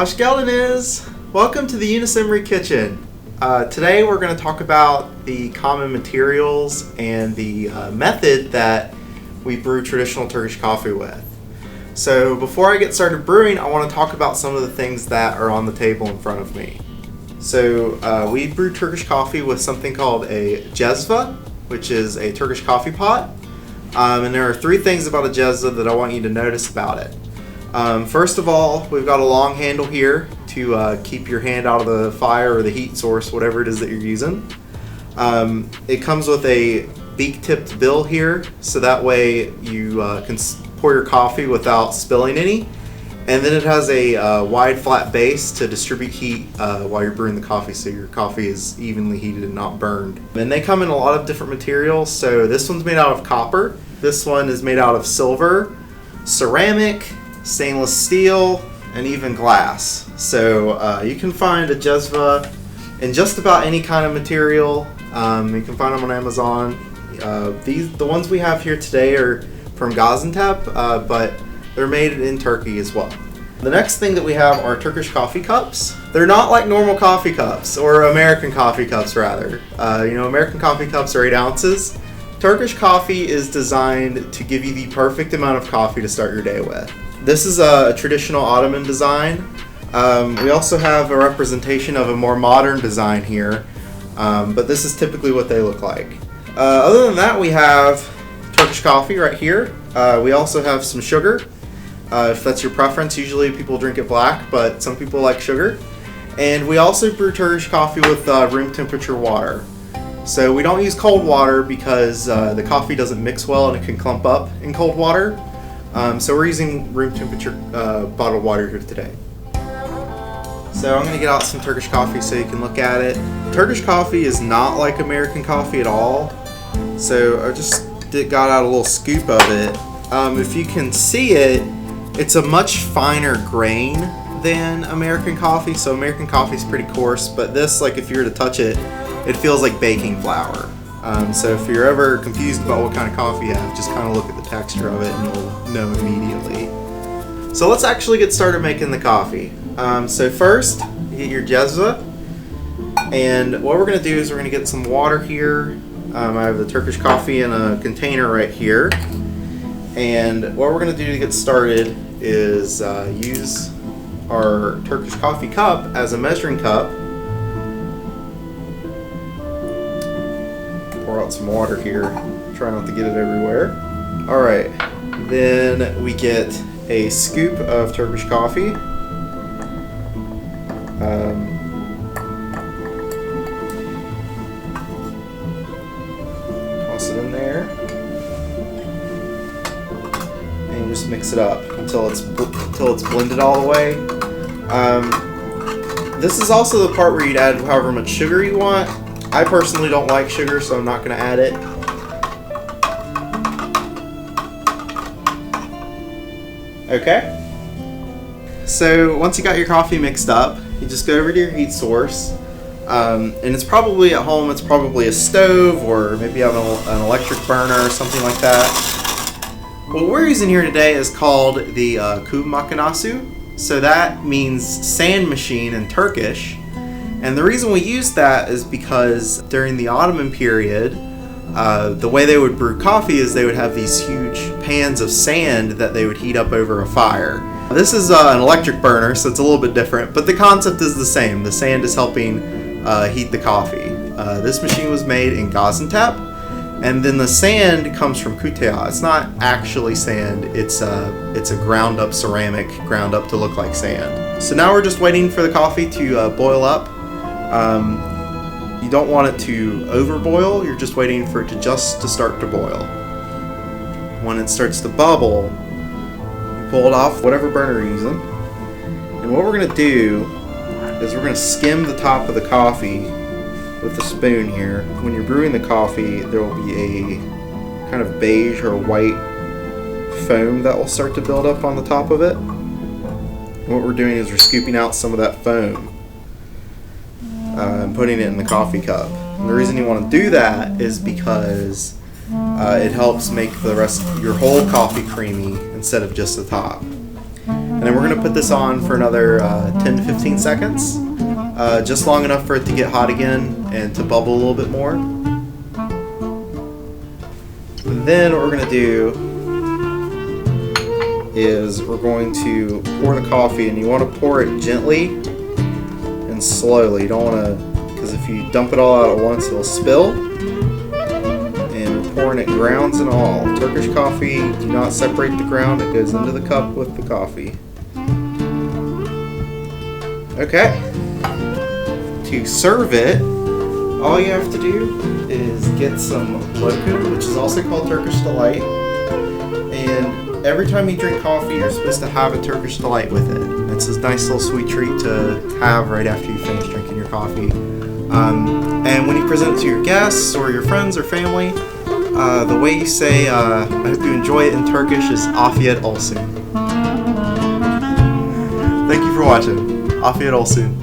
How's is? Welcome to the Yunus Emre kitchen. Today we're going to talk about the common materials and the method that we brew traditional Turkish coffee with. So before I get started brewing, I want to talk about some of the things that are on the table in front of me. So we brew Turkish coffee with something called a jezva, which is a Turkish coffee pot. And there are three things about a jezva that I want you to notice about it. First of all, we've got a long handle here to keep your hand out of the fire or the heat source, whatever it is that you're using. It comes with a beak-tipped bill here, so that way you can pour your coffee without spilling any. And then it has a wide flat base to distribute heat while you're brewing the coffee, so your coffee is evenly heated and not burned. And they come in a lot of different materials. So this one's made out of copper. This one is made out of silver, ceramic, stainless steel, and even glass. So you can find a jezva in just about any kind of material. You can find them on Amazon. The ones we have here today are from Gaziantep, but they're made in Turkey as well. The next thing that we have are Turkish coffee cups. They're not like normal coffee cups, or American coffee cups rather. American coffee cups are 8 ounces. Turkish coffee is designed to give you the perfect amount of coffee to start your day with. This is a traditional Ottoman design. We also have a representation of a more modern design here, but this is typically what they look like. Other than that, we have Turkish coffee right here. We also have some sugar. If that's your preference, usually people drink it black, but some people like sugar. And we also brew Turkish coffee with room temperature water. So we don't use cold water because the coffee doesn't mix well and it can clump up in cold water. So we're using room temperature bottled water here today. So I'm going to get out some Turkish coffee so you can look at it. Turkish coffee is not like American coffee at all. So I just got out a little scoop of it. If you can see it, it's a much finer grain than American coffee. So American coffee is pretty coarse, but this, like if you were to touch it, it feels like baking flour. So if you're ever confused about what kind of coffee you have, just kind of look at the texture of it and you'll know immediately. So let's actually get started making the coffee. So first, you get your jezva, and what we're going to do is we're going to get some water here. I have the Turkish coffee in a container right here, and what we're going to do to get started is use our Turkish coffee cup as a measuring cup. Pour out some water here. Try not to get it everywhere. Alright, then we get a scoop of Turkish coffee. Toss it in there. And you just mix it up until it's blended all the way. This is also the part where you'd add however much sugar you want. I personally don't like sugar, so I'm not going to add it. Okay. So once you got your coffee mixed up, you just go over to your heat source. And it's probably at home, it's probably a stove, or maybe you have an electric burner or something like that. What we're using here today is called the kub makinesi. So that means sand machine in Turkish. And the reason we use that is because during the Ottoman period, the way they would brew coffee is they would have these huge pans of sand that they would heat up over a fire. This is an electric burner, so it's a little bit different, but the concept is the same. The sand is helping heat the coffee. This machine was made in Gaziantep, and then the sand comes from Kutea. It's not actually sand, it's a ground up ceramic, ground up to look like sand. So now we're just waiting for the coffee to boil up. You don't want it to overboil, you're just waiting for it to start to boil. When it starts to bubble, you pull it off whatever burner you're using. And what we're going to do is we're going to skim the top of the coffee with a spoon here. When you're brewing the coffee, there will be a kind of beige or white foam that will start to build up on the top of it. And what we're doing is we're scooping out some of that foam and putting it in the coffee cup. And the reason you want to do that is because it helps make the rest of your whole coffee creamy instead of just the top. And then we're going to put this on for another 10 to 15 seconds, just long enough for it to get hot again and to bubble a little bit more. And then what we're going to do is we're going to pour the coffee, and you want to pour it gently and slowly. You don't want to, because if you dump it all out at once, it'll spill. And we're pouring it grounds and all. Turkish coffee, do not separate the ground. It goes into the cup with the coffee. Okay. To serve it, all you have to do is get some lokum, which is also called Turkish Delight. And every time you drink coffee, you're supposed to have a Turkish Delight with it. It's a nice little sweet treat to have right after you finish drinking your coffee. And when you present it to your guests or your friends or family, the way you say, I hope you enjoy it in Turkish is Afiyet Olsen. Thank you for watching. Afiyet Olsen.